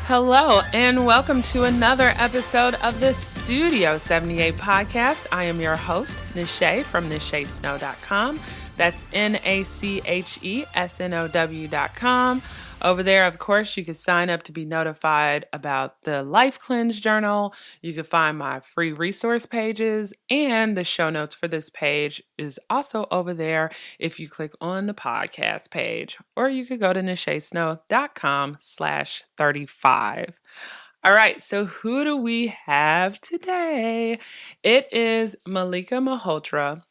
Hello, and welcome to another episode of the Studio 78 podcast. I am your host, Nache from NacheSnow.com. That's NACHESNOW.com. Over there, of course, you can sign up to be notified about the Life Cleanse Journal. You can find my free resource pages, and the show notes for this page is also over there if you click on the podcast page, or you could go to NacheSnow.com/35. All right, so who do we have today? It is Mallika Malhotra,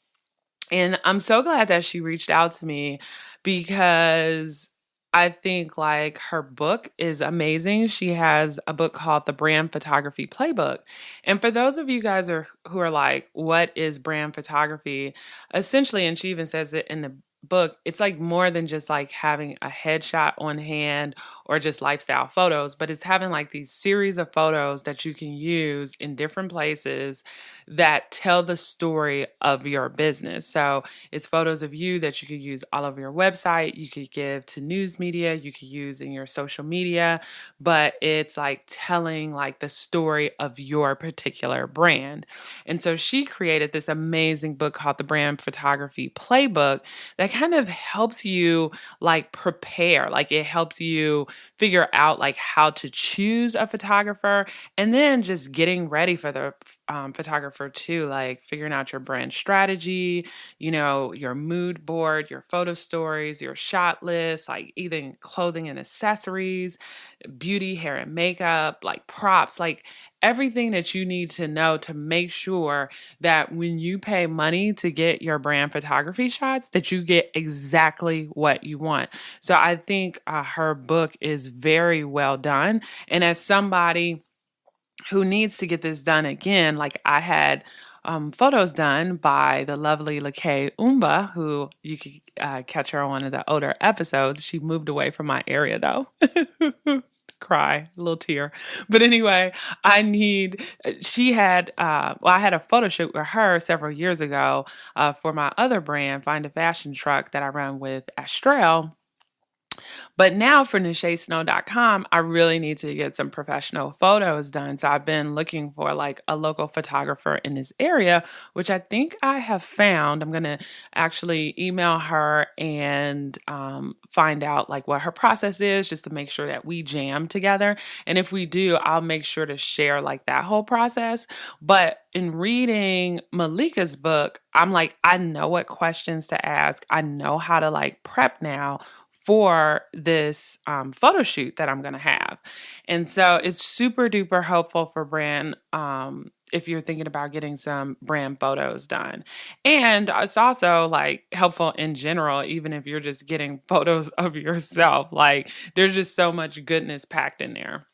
and I'm so glad that she reached out to me because I think like her book is amazing. She has a book called the Brand Photography Playbook. And for those of you guys who are like, what is brand photography? Essentially, and she even says it in the book, it's like more than just like having a headshot on hand or just lifestyle photos, but it's having like these series of photos that you can use in different places that tell the story of your business. So it's photos of you that you could use all over your website, you could give to news media, you could use in your social media, but it's like telling like the story of your particular brand. And so she created this amazing book called the Brand Photography Playbook that kind of helps you like prepare, like it helps you figure out like how to choose a photographer, and then just getting ready for the photographer too, like figuring out your brand strategy, your mood board, your photo stories, your shot list, like even clothing and accessories, beauty, hair and makeup, like props, like everything that you need to know to make sure that when you pay money to get your brand photography shots, that you get exactly what you want. So I think her book is very well done. And as somebody who needs to get this done again, like I had photos done by the lovely Nache Umba, who you could catch her on one of the older episodes. She moved away from my area though. Cry, a little tear. But anyway, I had a photo shoot with her several years ago for my other brand, Find a Fashion Truck, that I run with Astrell. But now for NacheSnow.com, I really need to get some professional photos done. So I've been looking for like a local photographer in this area, which I think I have found. I'm going to actually email her and find out like what her process is, just to make sure that we jam together. And if we do, I'll make sure to share like that whole process. But in reading Mallika's book, I'm like, I know what questions to ask. I know how to like prep now for this photo shoot that I'm going to have. And so it's super duper helpful for brand if you're thinking about getting some brand photos done. And it's also like helpful in general, even if you're just getting photos of yourself. Like there's just so much goodness packed in there.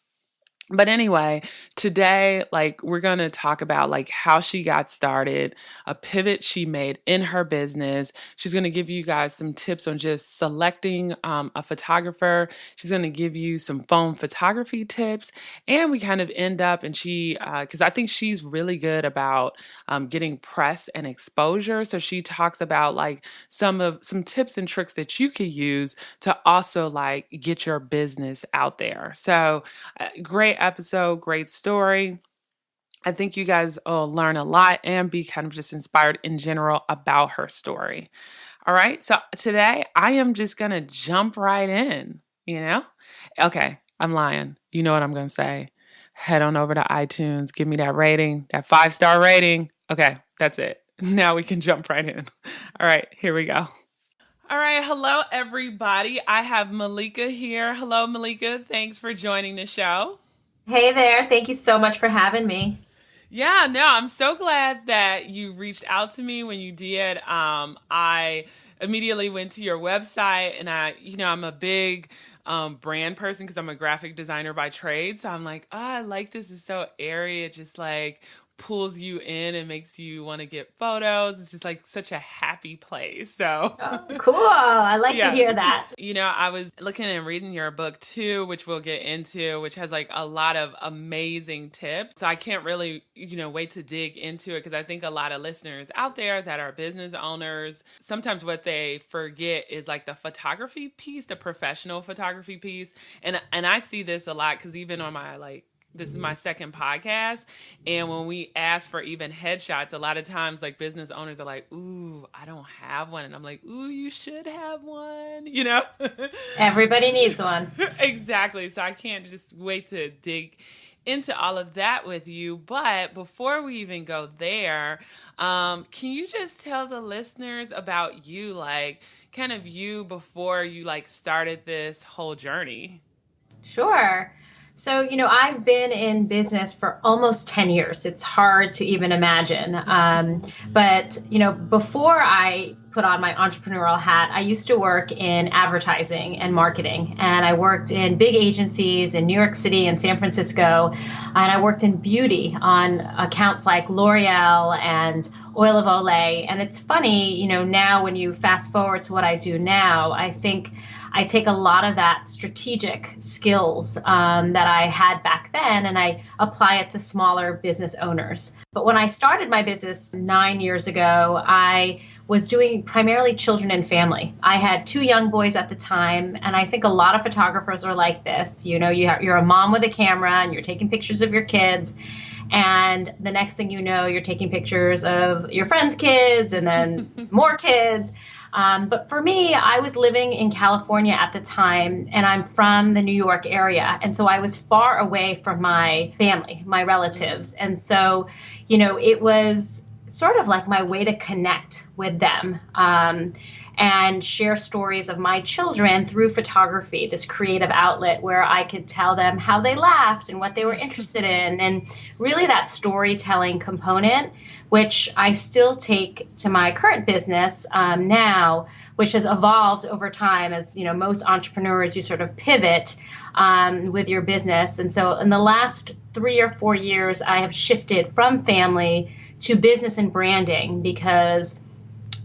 But anyway, today, like we're going to talk about like how she got started, a pivot she made in her business. She's going to give you guys some tips on just selecting a photographer. She's going to give you some phone photography tips. And we kind of end up, and because I think she's really good about getting press and exposure. So she talks about like some tips and tricks that you could use to also like get your business out there. So great episode, great story. I think you guys will learn a lot and be kind of just inspired in general about her story. All right, so today I am just going to jump right in, Okay, I'm lying. You know what I'm going to say. Head on over to iTunes, give me that rating, that 5-star rating. Okay, that's it. Now we can jump right in. All right, here we go. All right, hello everybody. I have Mallika here. Hello, Mallika. Thanks for joining the show. Hey there. Thank you so much for having me. Yeah, no, I'm so glad that you reached out to me when you did. I immediately went to your website, and I'm a big brand person because I'm a graphic designer by trade. So I'm like, oh, I like this. It's so airy. It just like pulls you in and makes you want to get photos. It's just like such a happy place. So, Oh, cool. I like to yeah. hear that. I was looking and reading your book too, which we'll get into, which has like a lot of amazing tips. So I can't really, wait to dig into it because I think a lot of listeners out there that are business owners, sometimes what they forget is like the photography piece, the professional photography piece. And I see this a lot because even on my this is my second podcast. And when we ask for even headshots, a lot of times like business owners are like, ooh, I don't have one. And I'm like, ooh, you should have one, Everybody needs one. Exactly. So I can't just wait to dig into all of that with you. But before we even go there, can you just tell the listeners about you, like kind of you before you like started this whole journey? Sure. So, I've been in business for almost 10 years. It's hard to even imagine. But, before I put on my entrepreneurial hat, I used to work in advertising and marketing. And I worked in big agencies in New York City and San Francisco. And I worked in beauty on accounts like L'Oreal and Oil of Olay. And it's funny, now when you fast forward to what I do now, I think I take a lot of that strategic skills that I had back then and I apply it to smaller business owners. But when I started my business 9 years ago, I was doing primarily children and family. I had 2 young boys at the time, and I think a lot of photographers are like this. You're a mom with a camera and you're taking pictures of your kids. And the next thing you know, you're taking pictures of your friends' kids and then more kids. But for me, I was living in California at the time, and I'm from the New York area. And so I was far away from my family, my relatives. And so, it was sort of like my way to connect with them and share stories of my children through photography, this creative outlet where I could tell them how they laughed and what they were interested in. And really that storytelling component, which I still take to my current business now, which has evolved over time. As most entrepreneurs, you sort of pivot with your business. And so in the last 3 or 4 years, I have shifted from family to business and branding because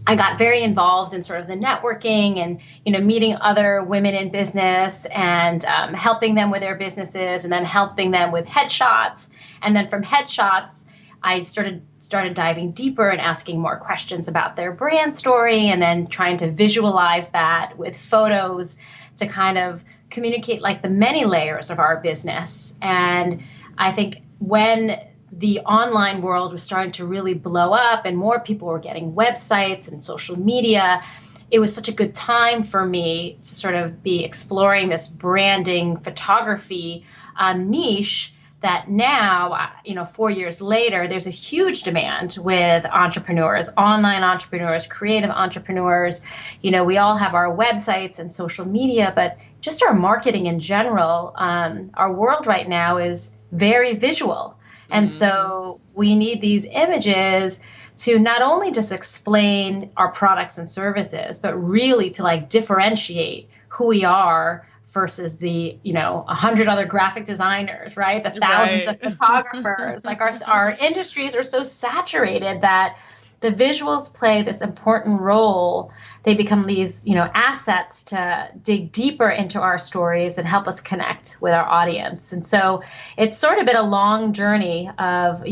I got very involved in sort of the networking and, meeting other women in business and helping them with their businesses and then helping them with headshots. And then from headshots, I started diving deeper and asking more questions about their brand story and then trying to visualize that with photos to kind of communicate like the many layers of our business. And I think when the online world was starting to really blow up and more people were getting websites and social media, it was such a good time for me to sort of be exploring this branding photography niche that now, 4 years later, there's a huge demand with entrepreneurs, online entrepreneurs, creative entrepreneurs. We all have our websites and social media, but just our marketing in general, our world right now is very visual. And so we need these images to not only just explain our products and services, but really to like differentiate who we are versus the, 100 other graphic designers, right? The thousands of photographers. Like our industries are so saturated that the visuals play this important role. They become these, assets to dig deeper into our stories and help us connect with our audience. And so it's sort of been a long journey of,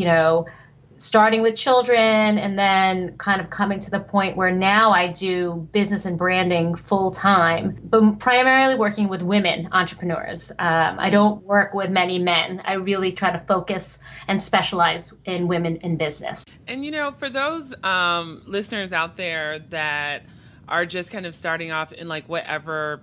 starting with children and then kind of coming to the point where now I do business and branding full time, but primarily working with women entrepreneurs. I don't work with many men. I really try to focus and specialize in women in business. And, for those listeners out there that are just kind of starting off in like whatever,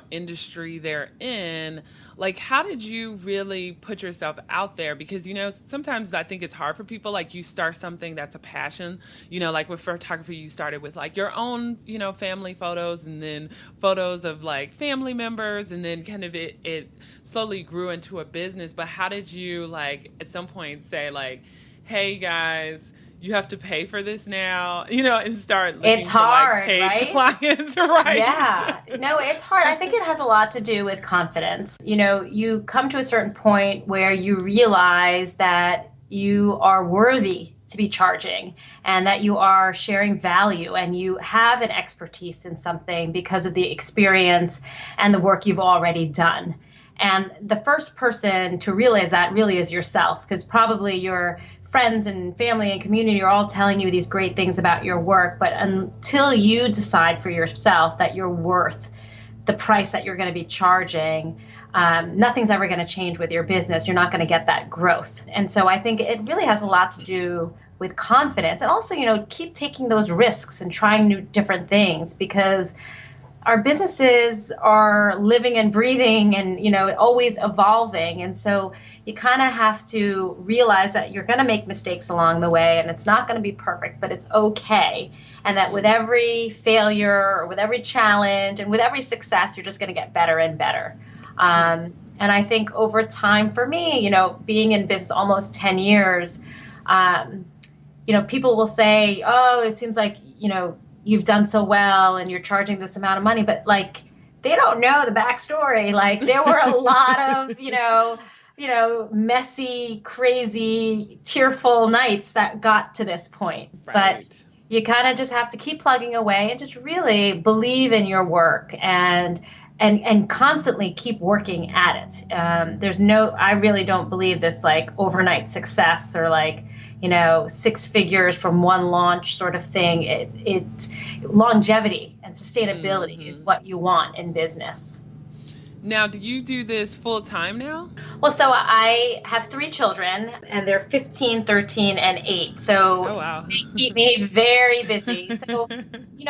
industry they're in, like how did you really put yourself out there? Because, sometimes I think it's hard for people, like you start something that's a passion, like with photography, you started with like your own, family photos and then photos of like family members. And then kind of it slowly grew into a business. But how did you like at some point say like, hey guys, you have to pay for this now, and start looking it's hard, for like paid right? clients, right? Yeah. No, it's hard. I think it has a lot to do with confidence. You come to a certain point where you realize that you are worthy to be charging and that you are sharing value and you have an expertise in something because of the experience and the work you've already done. And the first person to realize that really is yourself, because probably your friends and family and community are all telling you these great things about your work. But until you decide for yourself that you're worth the price that you're going to be charging, nothing's ever going to change with your business. You're not going to get that growth. And so I think it really has a lot to do with confidence, and also, keep taking those risks and trying new different things, because our businesses are living and breathing and, always evolving. And so you kind of have to realize that you're going to make mistakes along the way and it's not going to be perfect, but it's okay. And that with every failure or with every challenge and with every success, you're just going to get better and better. And I think over time for me, being in business almost 10 years, people will say, oh, it seems like, you've done so well and you're charging this amount of money, but they don't know the backstory. There were a lot of, messy, crazy, tearful nights that got to this point. Right. But you kind of just have to keep plugging away and just really believe in your work and constantly keep working at it. I really don't believe this overnight success or 6 figures from one launch sort of thing. It longevity and sustainability is what you want in business. Now, do you do this full time now? Well, so I have 3 children and they're 15, 13, and 8. So oh, wow. They keep me very busy. So,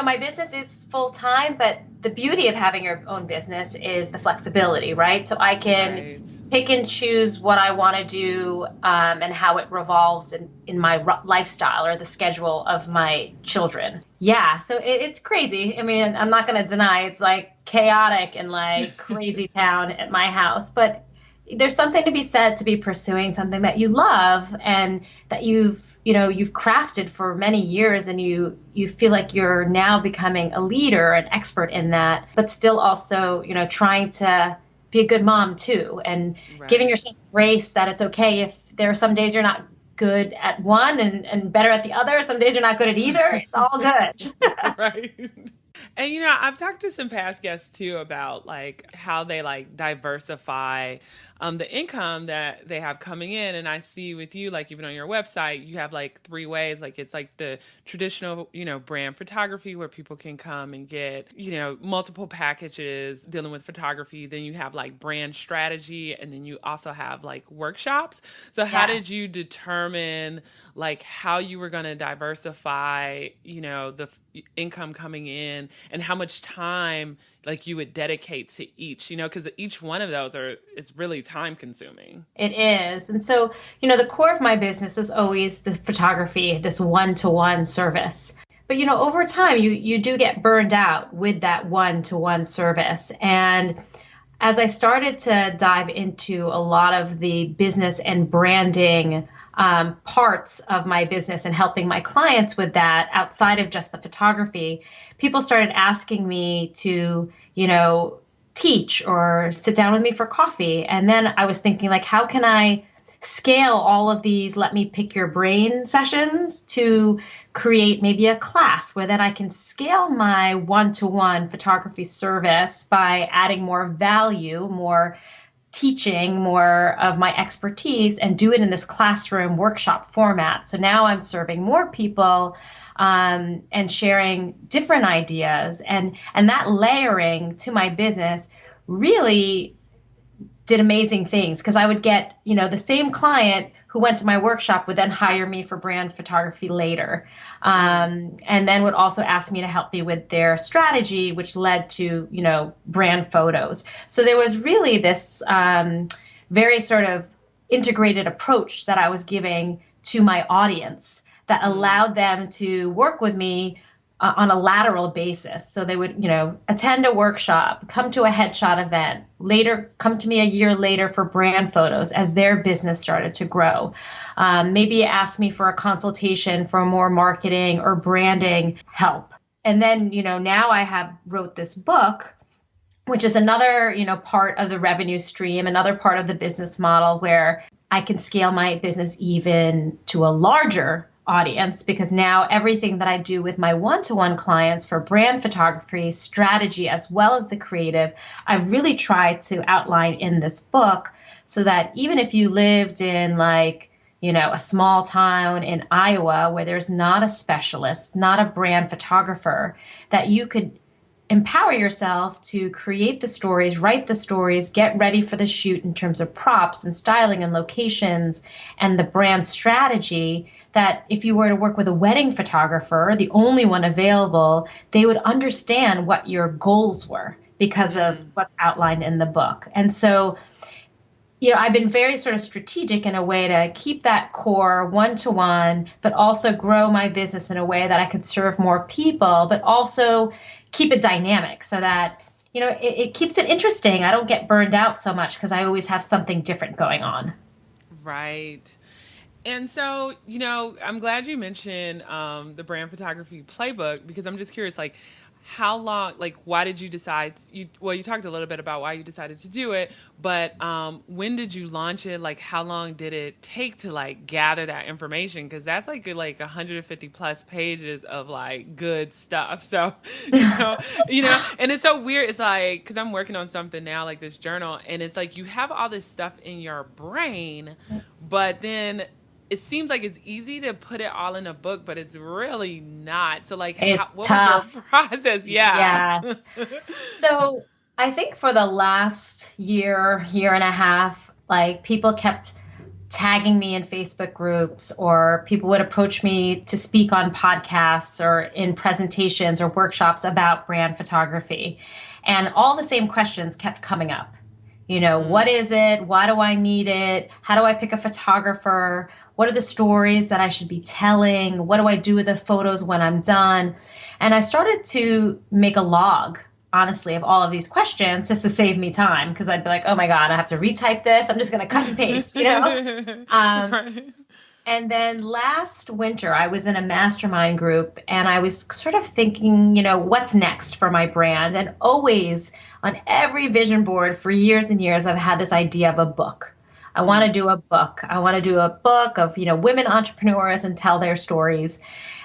my business is full time, but the beauty of having your own business is the flexibility, right? So I can pick and choose what I want to do and how it revolves in my lifestyle or the schedule of my children. Yeah, so it's crazy. I mean, I'm not going to deny it's chaotic and crazy town at my house, but there's something to be said to be pursuing something that you love and that you've crafted for many years, and you feel like you're now becoming a leader, an expert in that, but still also, trying to be a good mom too, and giving yourself grace that it's okay if there are some days you're not good at one and better at the other. Some days you're not good at either. It's all good. Right. And, I've talked to some past guests too about how they diversify the income that they have coming in. And I see with you, even on your website, you have 3 ways. It's the traditional, brand photography where people can come and get, multiple packages dealing with photography. Then you have brand strategy, and then you also have workshops. So how did you determine how you were going to diversify, the income coming in, and how much time you would dedicate to each, because each one of those it's really time consuming. It is. And so, the core of my business is always the photography, this one-to-one service. But, over time, you do get burned out with that one-to-one service. And as I started to dive into a lot of the business and branding parts of my business and helping my clients with that outside of just the photography, people started asking me to, teach or sit down with me for coffee. And then I was thinking, how can I scale all of these let me pick your brain sessions to create maybe a class where then I can scale my one-to-one photography service by adding more value, more teaching, more of my expertise, and do it in this classroom workshop format. So now I'm serving more people and sharing different ideas, and that layering to my business really did amazing things, because I would get, the same client who went to my workshop would then hire me for brand photography later, and then would also ask me to help me with their strategy, which led to, brand photos. So there was really this very sort of integrated approach that I was giving to my audience that allowed them to work with me on a lateral basis. So they would, attend a workshop, come to a headshot event, later come to me a year later for brand photos as their business started to grow. Maybe ask me for a consultation for more marketing or branding help. And then, now I wrote this book, which is another, part of the revenue stream, another part of the business model where I can scale my business even to a larger audience because now everything that I do with my one-to-one clients for brand photography, strategy, as well as the creative, I've really tried to outline in this book so that even if you lived in a small town in Iowa where there's not a specialist, not a brand photographer, that you could empower yourself to create the stories, write the stories, get ready for the shoot in terms of props and styling and locations and the brand strategy, that if you were to work with a wedding photographer, the only one available, they would understand what your goals were because of what's outlined in the book. And so, I've been very sort of strategic in a way to keep that core one-to-one, but also grow my business in a way that I could serve more people, but also keep it dynamic so that, it keeps it interesting. I don't get burned out so much because I always have something different going on. Right. And so, I'm glad you mentioned the Brand Photography Playbook, because I'm just curious, how long, why did you decide, you talked a little bit about why you decided to do it, but when did you launch it? How long did it take to gather that information? Because that's 150 plus pages of good stuff. So, and it's so weird. It's because I'm working on something now, like this journal, and it's you have all this stuff in your brain, but then it seems like it's easy to put it all in a book, but it's really not. So what tough. was your process? Yeah. So I think for the last year and a half, people kept tagging me in Facebook groups, or people would approach me to speak on podcasts or in presentations or workshops about brand photography. And all the same questions kept coming up. What is it? Why do I need it? How do I pick a photographer? What are the stories that I should be telling? What do I do with the photos when I'm done? And I started to make a log, honestly, of all of these questions just to save me time, because I'd be like, oh my God, I have to retype this. I'm just going to cut and paste, Right. And then last winter, I was in a mastermind group and I was sort of thinking, what's next for my brand? And always on every vision board for years and years, I've had this idea of a book. I want to do a book. I want to do a book of, women entrepreneurs and tell their stories.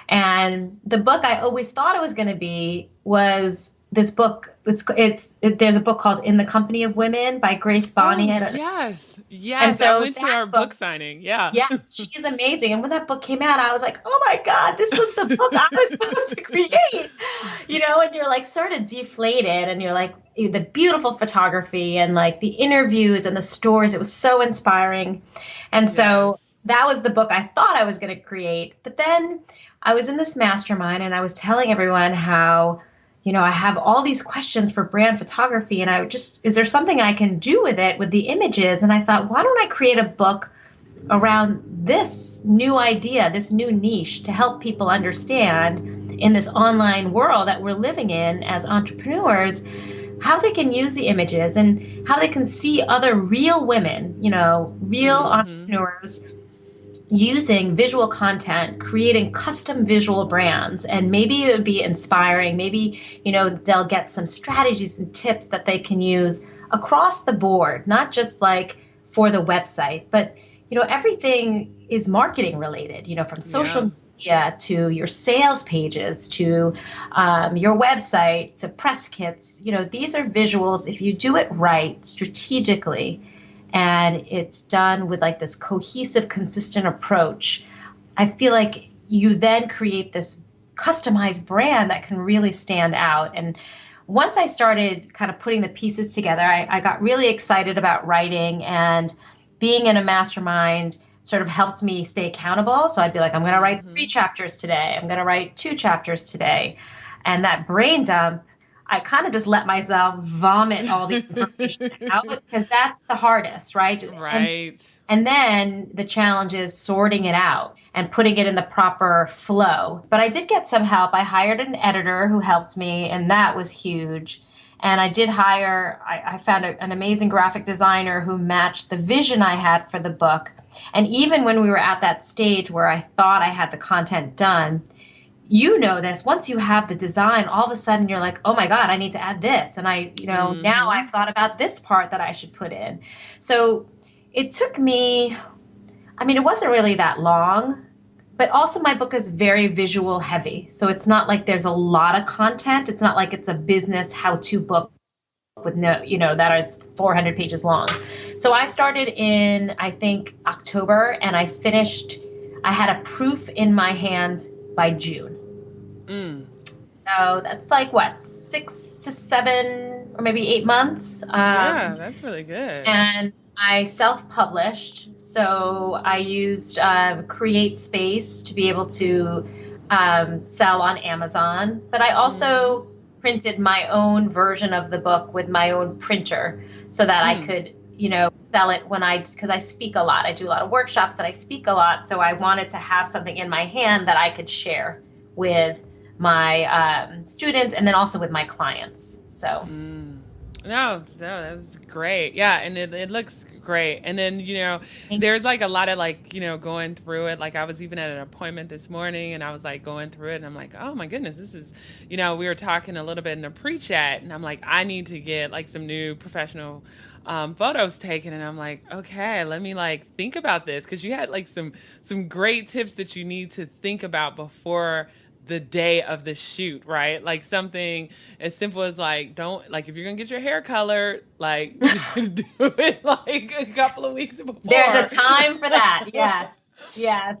And the book I always thought it was going to be was this book. There's a book called In the Company of Women by Grace Bonney. Oh, yes. And so I went to our book signing. Yeah. Yes, she's amazing. And when that book came out, I was like, oh my God, this was the book I was supposed to create. And you're sort of deflated, and you're the beautiful photography and the interviews and the stories. It was so inspiring. And so that was the book I thought I was going to create. But then I was in this mastermind and I was telling everyone how, I have all these questions for brand photography, and is there something I can do with it, with the images? And I thought, why don't I create a book around this new idea, this new niche, to help people understand in this online world that we're living in as entrepreneurs, how they can use the images and how they can see other real women, real entrepreneurs using visual content, creating custom visual brands. And maybe it would be inspiring. Maybe, they'll get some strategies and tips that they can use across the board, not just for the website, but, everything is marketing related, from social media to your sales pages to your website to press kits. These are visuals. If you do it right, strategically, and it's done with this cohesive, consistent approach, I feel like you then create this customized brand that can really stand out. And once I started kind of putting the pieces together, I got really excited about writing, and being in a mastermind sort of helped me stay accountable. So I'd be like, I'm going to write 3 chapters today. I'm going to write 2 chapters today. And that brain dump, I kind of just let myself vomit all the information out, because that's the hardest, right? Right. And then the challenge is sorting it out and putting it in the proper flow. But I did get some help. I hired an editor who helped me, and that was huge. And I did I found an amazing graphic designer who matched the vision I had for the book. And even when we were at that stage where I thought I had the content done, this, once you have the design, all of a sudden you're like, oh my God, I need to add this. And now I've thought about this part that I should put in. So it took me I mean, it wasn't really that long, but also my book is very visual heavy. So it's not like there's a lot of content. It's not like it's a business how-to book with no, that is 400 pages long. So I started in, I think, October, and I had a proof in my hands by June. So that's like what, 6 to 7 or maybe 8 months. Yeah, that's really good. And I self-published. So I used Create Space to be able to sell on Amazon. But I also printed my own version of the book with my own printer so that I could, sell it because I speak a lot. I do a lot of workshops and I speak a lot. So I wanted to have something in my hand that I could share with my students and then also with my clients. So. No, that's great. Yeah, and it looks great. And then, there's like a lot of like, going through it. Like I was even at an appointment this morning and I was like going through it and I'm like, oh my goodness, this is, we were talking a little bit in the pre-chat and I'm like, I need to get like some new professional photos taken. And I'm like, okay, let me like think about this. Cause you had like some great tips that you need to think about before the day of the shoot, right? Like something as simple as like, don't like, if you're gonna get your hair colored, like do it like a couple of weeks before. There's a time for that. Yes. Yeah.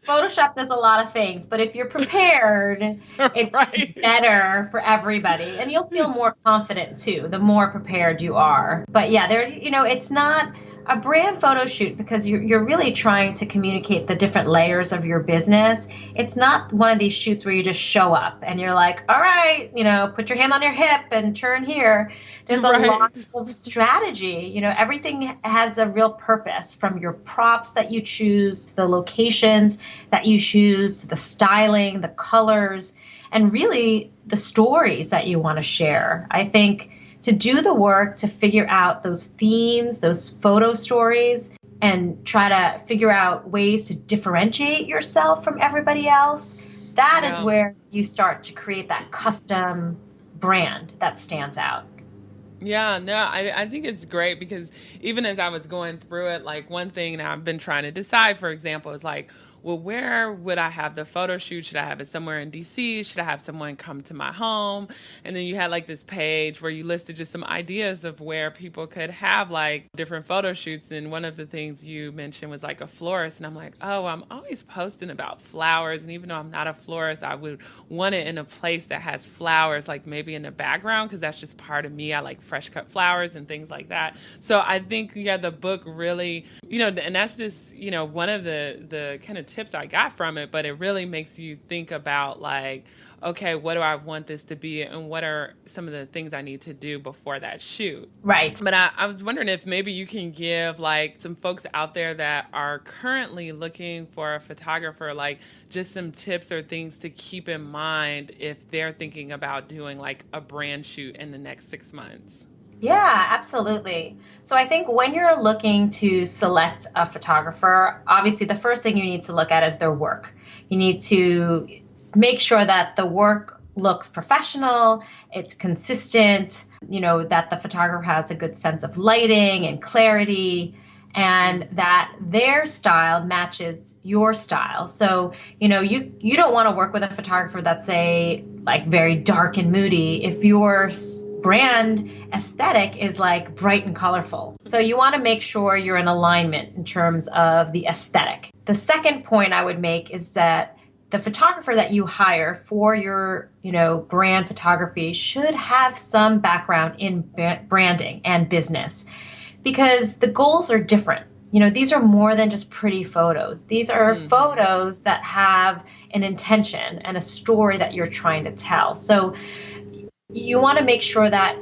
Photoshop does a lot of things, but if you're prepared, it's right. Better for everybody, and you'll feel more confident too, the more prepared you are. But yeah, it's not a brand photo shoot because you're really trying to communicate the different layers of your business. It's not one of these shoots where you just show up and you're like, all right, put your hand on your hip and turn here. There's a lot of strategy. Everything has a real purpose, from your props that you choose, the locations that you choose, the styling, the colors, and really the stories that you want to share. I think to do the work to figure out those themes, those photo stories, and try to figure out ways to differentiate yourself from everybody else, that is where you start to create that custom brand that stands out. Yeah, no, I think it's great because even as I was going through it, like one thing that I've been trying to decide, for example, is like, well, where would I have the photo shoot? Should I have it somewhere in DC? Should I have someone come to my home? And then you had like this page where you listed just some ideas of where people could have like different photo shoots. And one of the things you mentioned was like a florist. And I'm like, oh, I'm always posting about flowers. And even though I'm not a florist, I would want it in a place that has flowers, like maybe in the background, because that's just part of me. I like fresh cut flowers and things like that. So I think, the book really, and that's just, one of the kind of tips I got from it, but it really makes you think about like, okay, what do I want this to be and what are some of the things I need to do before that shoot? Right. But I was wondering if maybe you can give like some folks out there that are currently looking for a photographer, like just some tips or things to keep in mind if they're thinking about doing like a brand shoot in the next 6 months. Yeah, absolutely. So I think when you're looking to select a photographer, obviously the first thing you need to look at is their work. You need to make sure that the work looks professional, it's consistent, that the photographer has a good sense of lighting and clarity, and that their style matches your style. So, you don't want to work with a photographer that's like very dark and moody if your brand aesthetic is like bright and colorful. So you want to make sure you're in alignment in terms of the aesthetic. The second point I would make is that the photographer that you hire for your, brand photography should have some background in branding and business, because the goals are different. These are more than just pretty photos. These are photos that have an intention and a story that you're trying to tell. So you want to make sure that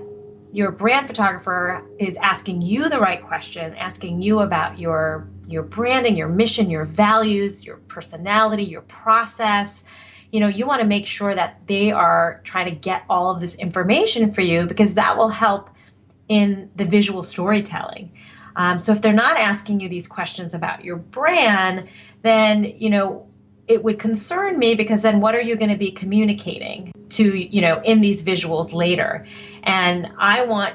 your brand photographer is asking you the right question, asking you about your branding, your mission, your values, your personality, your process. You want to make sure that they are trying to get all of this information for you, because that will help in the visual storytelling. So if they're not asking you these questions about your brand, then, it would concern me, because then what are you going to be communicating to, in these visuals later? And I want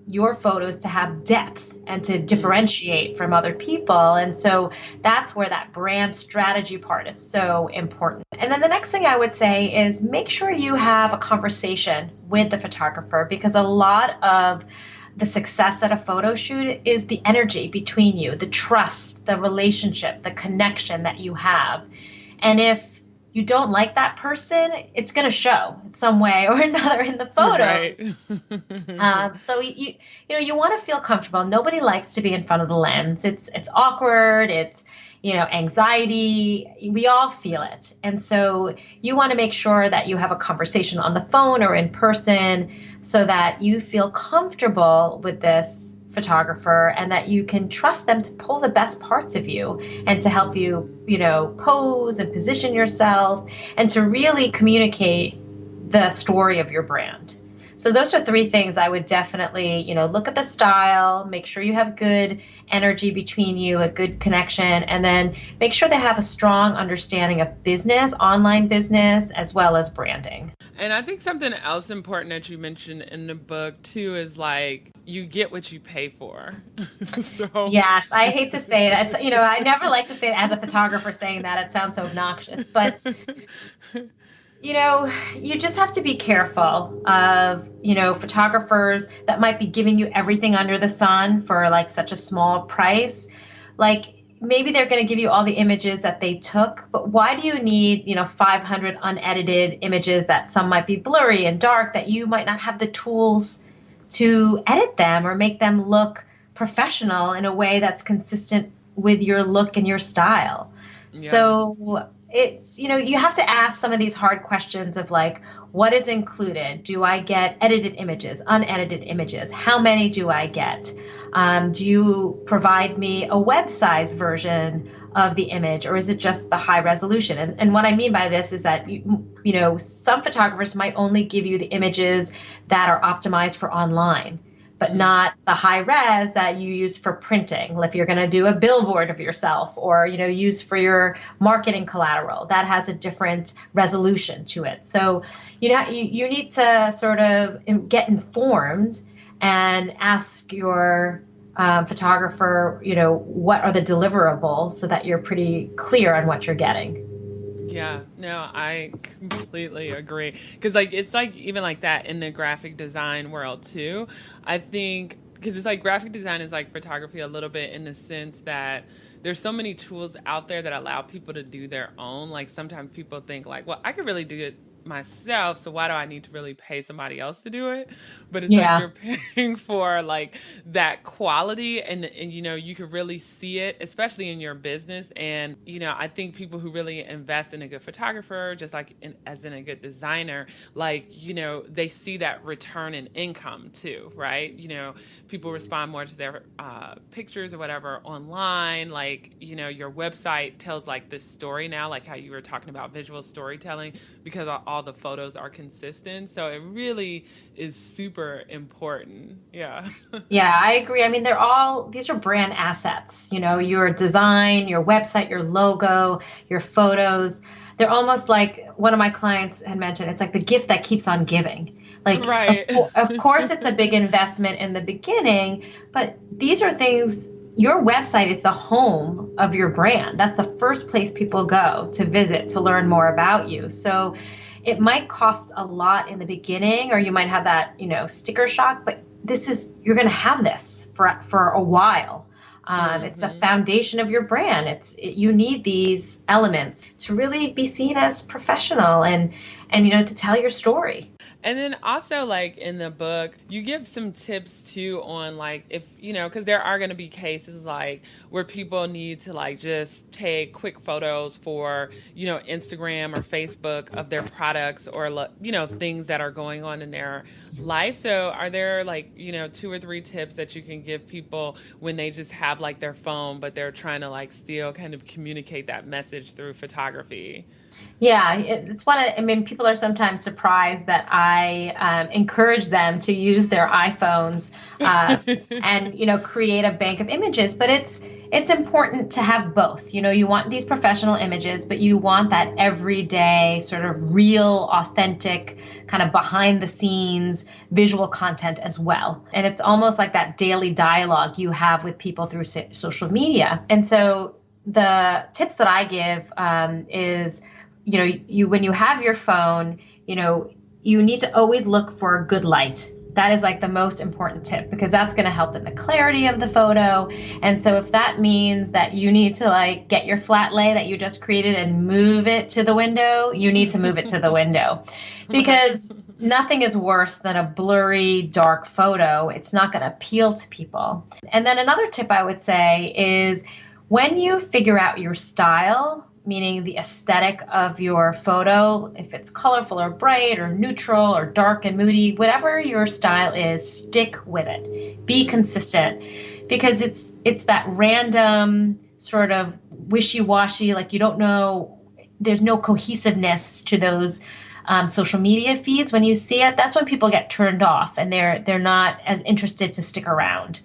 your photos to have depth and to differentiate from other people. And so that's where that brand strategy part is so important. And then the next thing I would say is make sure you have a conversation with the photographer, because a lot of the success at a photo shoot is the energy between you, the trust, the relationship, the connection that you have. And if you don't like that person, it's going to show in some way or another in the photos. Right. So you want to feel comfortable. Nobody likes to be in front of the lens. It's awkward. It's anxiety. We all feel it. And so you want to make sure that you have a conversation on the phone or in person so that you feel comfortable with this photographer and that you can trust them to pull the best parts of you and to help you, pose and position yourself and to really communicate the story of your brand. So those are three things I would definitely, look at the style, make sure you have good energy between you, a good connection, and then make sure they have a strong understanding of business, online business, as well as branding. And I think something else important that you mentioned in the book too is like you get what you pay for. So yes, I hate to say that. I never like to say it as a photographer saying that. It sounds so obnoxious, but you just have to be careful of, photographers that might be giving you everything under the sun for like such a small price. Like maybe they're going to give you all the images that they took, but why do you need, 500 unedited images that some might be blurry and dark that you might not have the tools to edit them or make them look professional in a way that's consistent with your look and your style? Yeah. So it's, you have to ask some of these hard questions of like, what is included? Do I get edited images, unedited images? How many do I get? Do you provide me a web size version of the image, or is it just the high resolution? And what I mean by this is that, some photographers might only give you the images that are optimized for online, but not the high res that you use for printing. If you're going to do a billboard of yourself or, use for your marketing collateral, that has a different resolution to it. So, you need to sort of get informed and ask your photographer, what are the deliverables so that you're pretty clear on what you're getting. Yeah, no, I completely agree. Because, it's even like that in the graphic design world, too. I think, because it's graphic design is like photography a little bit in the sense that there's so many tools out there that allow people to do their own. Like, sometimes people think, well, I could really do it myself, so why do I need to really pay somebody else to do it? But it's you're paying for that quality and you can really see it, especially in your business. And I think people who really invest in a good photographer, just as in a good designer, they see that return in income too, right? People respond more to their pictures or whatever online. Your website tells this story now, like how you were talking about visual storytelling, because all the photos are consistent. So it really is super important. Yeah. Yeah, I agree. I mean, these are brand assets, your design, your website, your logo, your photos. They're almost like one of my clients had mentioned, it's like the gift that keeps on giving. Right. Of course, it's a big investment in the beginning, but these are things. Your website is the home of your brand. That's the first place people go to visit, to learn more about you. So it might cost a lot in the beginning, or you might have that, sticker shock, but you're going to have this for a while. It's the foundation of your brand. You need these elements to really be seen as professional and to tell your story. And then also, in the book, you give some tips too on if, because there are going to be cases where people need to just take quick photos for, Instagram or Facebook of their products or, things that are going on in their life. So are there 2 or 3 tips that you can give people when they just have their phone, but they're trying to still kind of communicate that message through photography? Yeah, it's people are sometimes surprised that I encourage them to use their iPhones and, create a bank of images, but it's it's important to have both. You want these professional images, but you want that everyday sort of real, authentic, kind of behind the scenes visual content as well. And it's almost like that daily dialogue you have with people through social media. And so the tips that I give is, when you have your phone, you need to always look for good light. That is like the most important tip, because that's going to help in the clarity of the photo. And so if that means that you need to like get your flat lay that you just created and move it to the window, you need to move it to the window, because nothing is worse than a blurry, dark photo. It's not going to appeal to people. And then another tip I would say is, when you figure out your style, meaning the aesthetic of your photo, if it's colorful or bright or neutral or dark and moody, whatever your style is, stick with it. Be consistent, because it's that random sort of wishy-washy, like you don't know, there's no cohesiveness to those social media feeds. When you see it, that's when people get turned off and they're not as interested to stick around.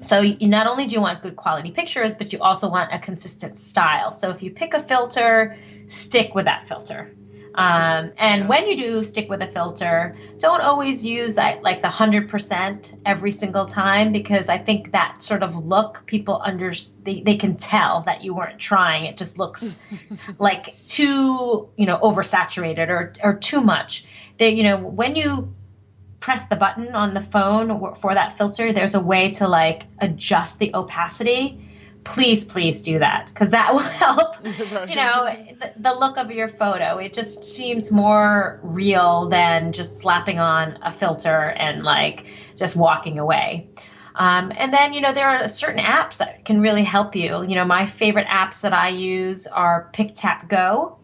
So not only do you want good quality pictures, but you also want a consistent style. So if you pick a filter, stick with that filter. And when you do stick with a filter, don't always use that like the 100% every single time, because I think that sort of look, people they can tell that you weren't trying. It just looks like too, oversaturated or too much. When you press the button on the phone for that filter, there's a way to like adjust the opacity. Please do that, because that will help, the look of your photo. It just seems more real than just slapping on a filter and like just walking away. And then, there are certain apps that can really help you. My favorite apps that I use are Pick, Tap, Go.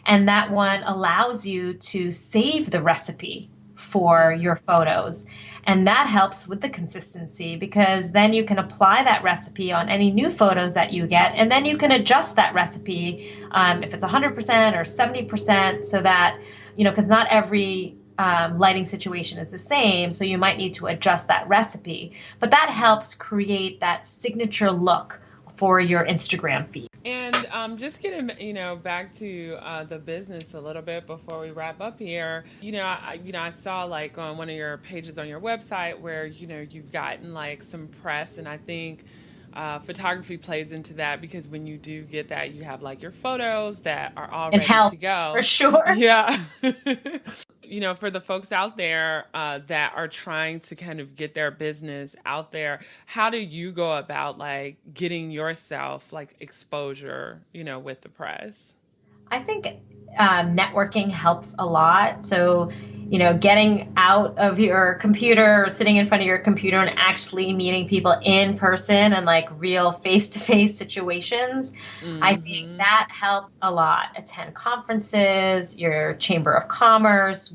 And that one allows you to save the recipe for your photos. And that helps with the consistency, because then you can apply that recipe on any new photos that you get. And then you can adjust that recipe if it's 100% or 70%, so that, because not every lighting situation is the same. So you might need to adjust that recipe. But that helps create that signature look for your Instagram feed. And just getting, back to the business a little bit before we wrap up here. I saw like on one of your pages on your website where you've gotten like some press, and I think photography plays into that, because when you do get that, you have like your photos that are all ready to go. For sure. Yeah. For the folks out there that are trying to kind of get their business out there, how do you go about like getting yourself like exposure, with the press? I think networking helps a lot. So, getting out of your computer or sitting in front of your computer and actually meeting people in person and like real face-to-face situations, I think that helps a lot. Attend conferences, your Chamber of Commerce.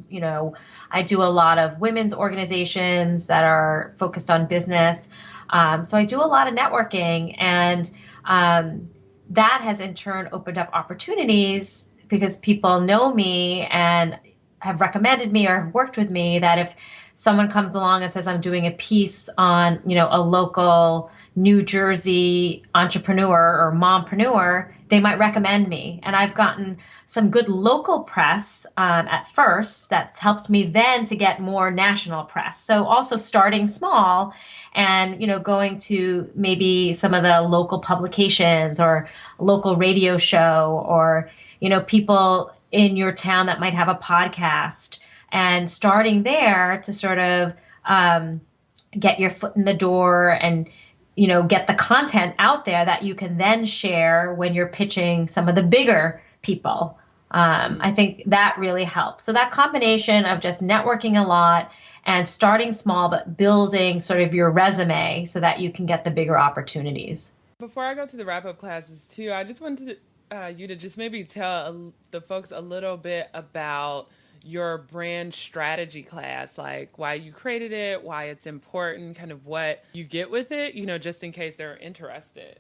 I do a lot of women's organizations that are focused on business. So I do a lot of networking, and that has in turn opened up opportunities, because people know me and have recommended me or have worked with me, that if someone comes along and says, I'm doing a piece on, a local New Jersey entrepreneur or mompreneur, they might recommend me. And I've gotten some good local press at first that's helped me then to get more national press. So also starting small and, going to maybe some of the local publications or local radio show, or, people in your town that might have a podcast, and starting there to sort of get your foot in the door and, get the content out there that you can then share when you're pitching some of the bigger people. I think that really helps. So that combination of just networking a lot and starting small, but building sort of your resume so that you can get the bigger opportunities. Before I go to the wrap-up classes too, I just wanted you to just maybe tell the folks a little bit about your brand strategy class, like why you created it, why it's important, kind of what you get with it, just in case they're interested.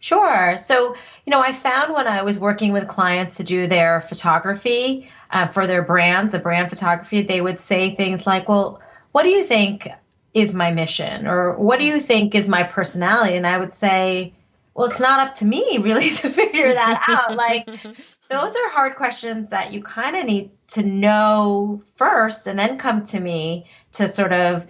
Sure. So, I found when I was working with clients to do their photography for their brands, the brand photography, they would say things like, well, what do you think is my mission? Or what do you think is my personality? And I would say, Well, it's not up to me really to figure that out. Like, those are hard questions that you kind of need to know first and then come to me to sort of,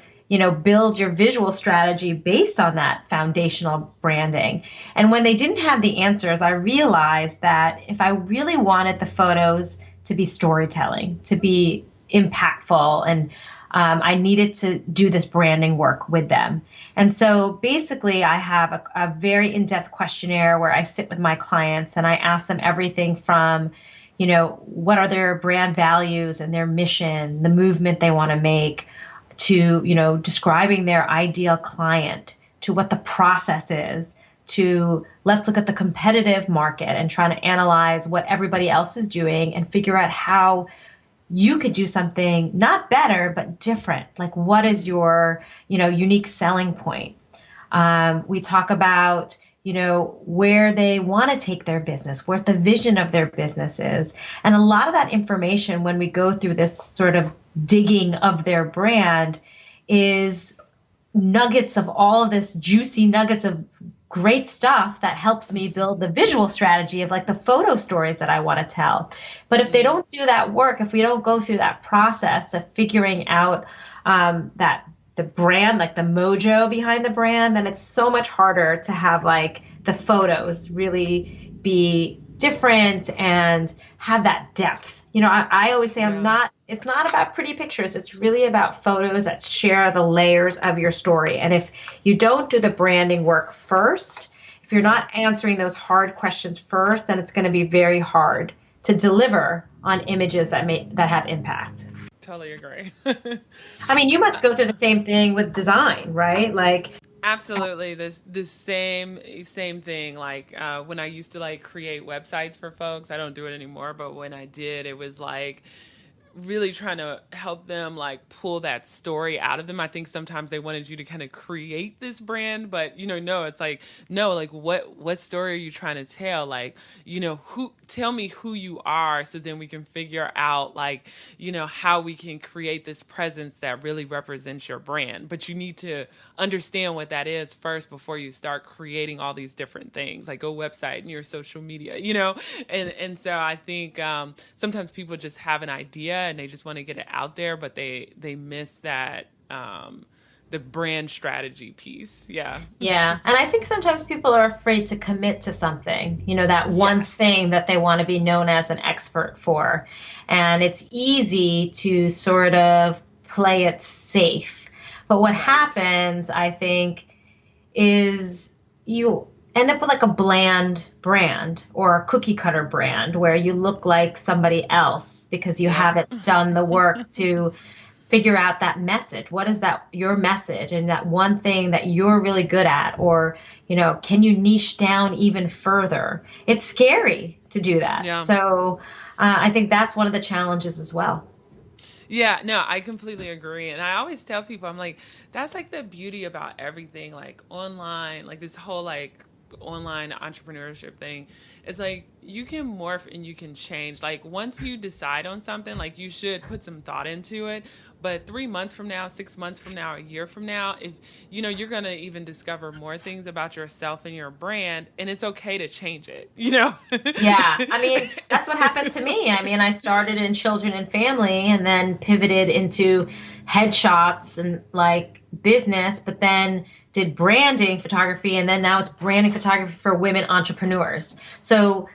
build your visual strategy based on that foundational branding. And when they didn't have the answers, I realized that if I really wanted the photos to be storytelling, to be impactful, and I needed to do this branding work with them. And so basically, I have a very in-depth questionnaire where I sit with my clients and I ask them everything from, what are their brand values and their mission, the movement they want to make, to, describing their ideal client, to what the process is, to let's look at the competitive market and trying to analyze what everybody else is doing and figure out how you could do something not better, but different. Like, what is your, unique selling point? We talk about, where they want to take their business, what the vision of their business is. And a lot of that information, when we go through this sort of digging of their brand, is nuggets of all of this juicy nuggets of great stuff that helps me build the visual strategy of like the photo stories that I want to tell. But if they don't do that work, if we don't go through that process of figuring out that the brand, like the mojo behind the brand, then it's so much harder to have like the photos really be different and have that depth. I always say it's not about pretty pictures. It's really about photos that share the layers of your story. And if you don't do the branding work first, if you're not answering those hard questions first, then it's going to be very hard to deliver on images that have impact. Totally agree. I mean, you must go through the same thing with design, right? Like, Absolutely, the same thing. Like when I used to like create websites for folks, I don't do it anymore. But when I did, it was like really trying to help them like pull that story out of them. I think sometimes they wanted you to kind of create this brand, but no, it's like, no, like what story are you trying to tell? Like, tell me who you are, so then we can figure out like, how we can create this presence that really represents your brand. But you need to understand what that is first before you start creating all these different things, like a website and your social media, and so I think sometimes people just have an idea and they just want to get it out there, but they miss that the brand strategy piece. Yeah. Yeah. And I think sometimes people are afraid to commit to something, that one thing that they want to be known as an expert for. And it's easy to sort of play it safe. But what happens, I think, is you end up with like a bland brand or a cookie cutter brand where you look like somebody else because you haven't done the work to figure out that message. What is that, your message, and that one thing that you're really good at? Or, can you niche down even further? It's scary to do that. Yeah. So I think that's one of the challenges as well. Yeah, no, I completely agree. And I always tell people, I'm like, that's like the beauty about everything, like online, like this whole like online entrepreneurship thing. It's like you can morph and you can change. Like once you decide on something, like you should put some thought into it. But 3 months from now, 6 months from now, a year from now, if you're going to even discover more things about yourself and your brand, and it's okay to change it, Yeah. I mean, that's what happened to me. I mean, I started in children and family and then pivoted into headshots and like business, but then did branding photography. And then now it's branding photography for women entrepreneurs. So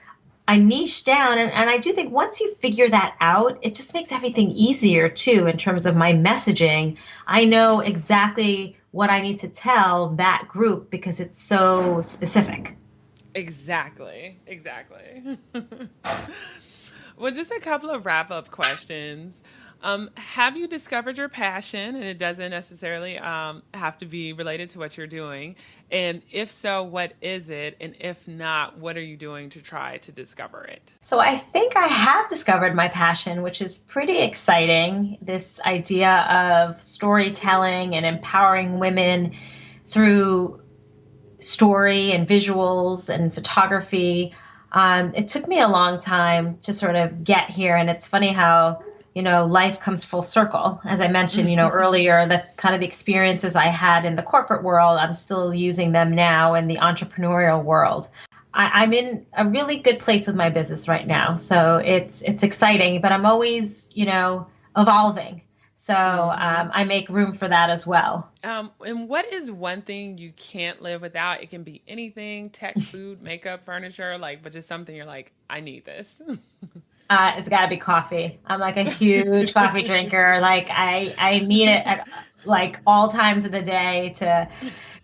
I niche down, and I do think once you figure that out, it just makes everything easier too in terms of my messaging. I know exactly what I need to tell that group because it's so specific. Exactly. Well, just a couple of wrap-up questions. Have you discovered your passion? And it doesn't necessarily have to be related to what you're doing. And if so, what is it? And if not, what are you doing to try to discover it? So I think I have discovered my passion, which is pretty exciting. This idea of storytelling and empowering women through story and visuals and photography. It took me a long time to sort of get here. And it's funny how life comes full circle. As I mentioned, earlier, the kind of the experiences I had in the corporate world, I'm still using them now in the entrepreneurial world. I'm in a really good place with my business right now. So it's exciting, but I'm always, evolving. So I make room for that as well. And what is one thing you can't live without? It can be anything, tech, food, makeup, furniture, but just something you're like, I need this. It's got to be coffee. I'm like a huge coffee drinker. Like I need it at like all times of the day to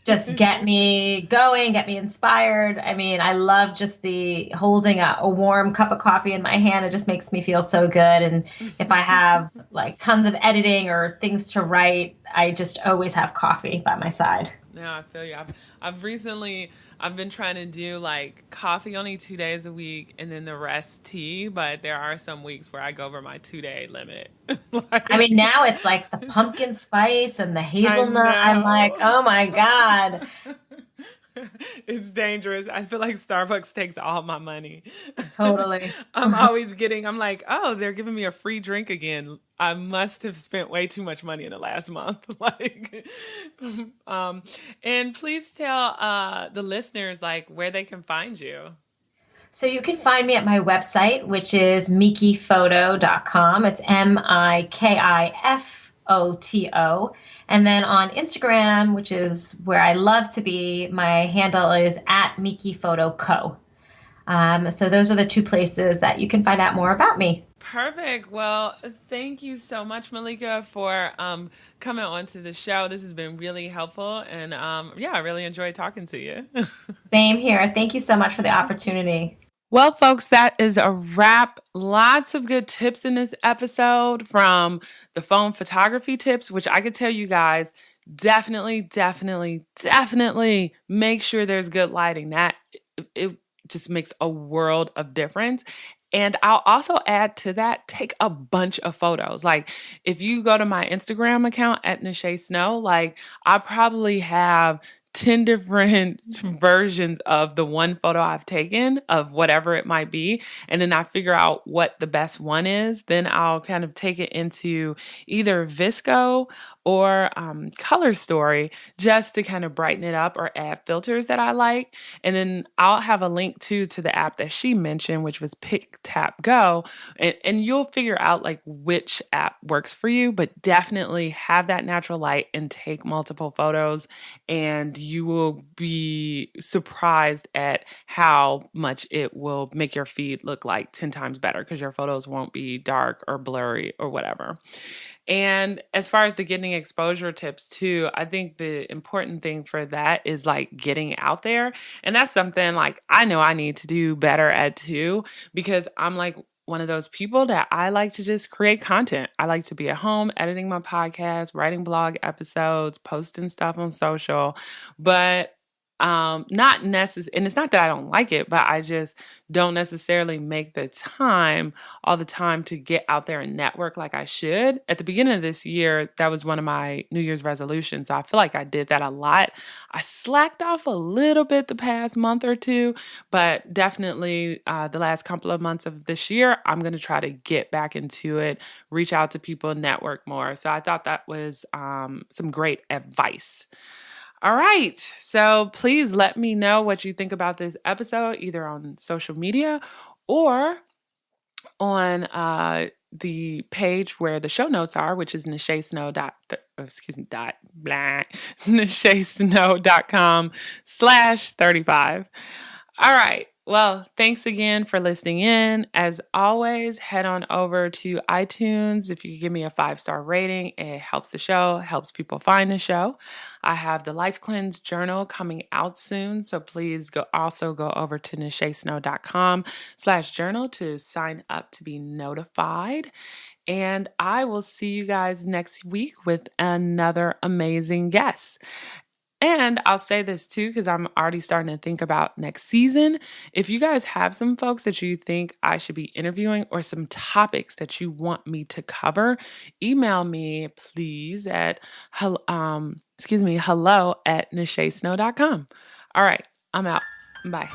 just get me going, get me inspired. I mean, I love just the holding a warm cup of coffee in my hand. It just makes me feel so good. And if I have like tons of editing or things to write, I just always have coffee by my side. No, I feel you. I've been trying to do coffee only 2 days a week and then the rest tea, but there are some weeks where I go over my 2 day limit. I mean, now it's like the pumpkin spice and the hazelnut. I'm like, oh my God. It's dangerous. I feel like Starbucks takes all my money. Totally. I'm like, oh, they're giving me a free drink again. I must have spent way too much money in the last month. Um, and please tell the listeners where they can find you. So you can find me at my website, which is mikiphoto.com. It's MIKIFOTO. And then on Instagram, which is where I love to be, my handle is at mikiphotoco. So those are the two places that you can find out more about me. Perfect. Well, thank you so much, Mallika, for coming on to the show. This has been really helpful. And I really enjoyed talking to you. Same here. Thank you so much for the opportunity. Well, folks, that is a wrap. Lots of good tips in this episode, from the phone photography tips, which I could tell you guys, definitely make sure there's good lighting. That it just makes a world of difference. And I'll also add to that, take a bunch of photos. If you go to my Instagram account at Nache Snow, I probably have 10 different versions of the one photo I've taken of whatever it might be. And then I figure out what the best one is. Then I'll kind of take it into either Visco or Color Story, just to kind of brighten it up or add filters that I like. And then I'll have a link to the app that she mentioned, which was Pick Tap Go. And you'll figure out which app works for you, but definitely have that natural light and take multiple photos, and you will be surprised at how much it will make your feed look 10 times better, because your photos won't be dark or blurry or whatever. And as far as the getting exposure tips too, I think the important thing for that is getting out there. And that's something I know I need to do better at too, because I'm one of those people that I like to just create content. I like to be at home editing my podcast, writing blog episodes, posting stuff on social, but not necessarily, and it's not that I don't like it, but I just don't necessarily make the time all the time to get out there and network like I should. At the beginning of this year, that was one of my New Year's resolutions. So I feel like I did that a lot. I slacked off a little bit the past month or two, but definitely the last couple of months of this year, I'm going to try to get back into it, reach out to people, network more. So I thought that was some great advice. All right. So please let me know what you think about this episode, either on social media or on the page where the show notes are, which is nachesnow.com/35. All right. Well, thanks again for listening in. As always, head on over to iTunes. If you could give me a 5-star rating, it helps the show, helps people find the show. I have the Life Cleanse Journal coming out soon, so please go over to nachesnow.com/journal to sign up to be notified. And I will see you guys next week with another amazing guest. And I'll say this too, because I'm already starting to think about next season. If you guys have some folks that you think I should be interviewing, or some topics that you want me to cover, email me please at hello@nachesnow.com. All right, I'm out. Bye.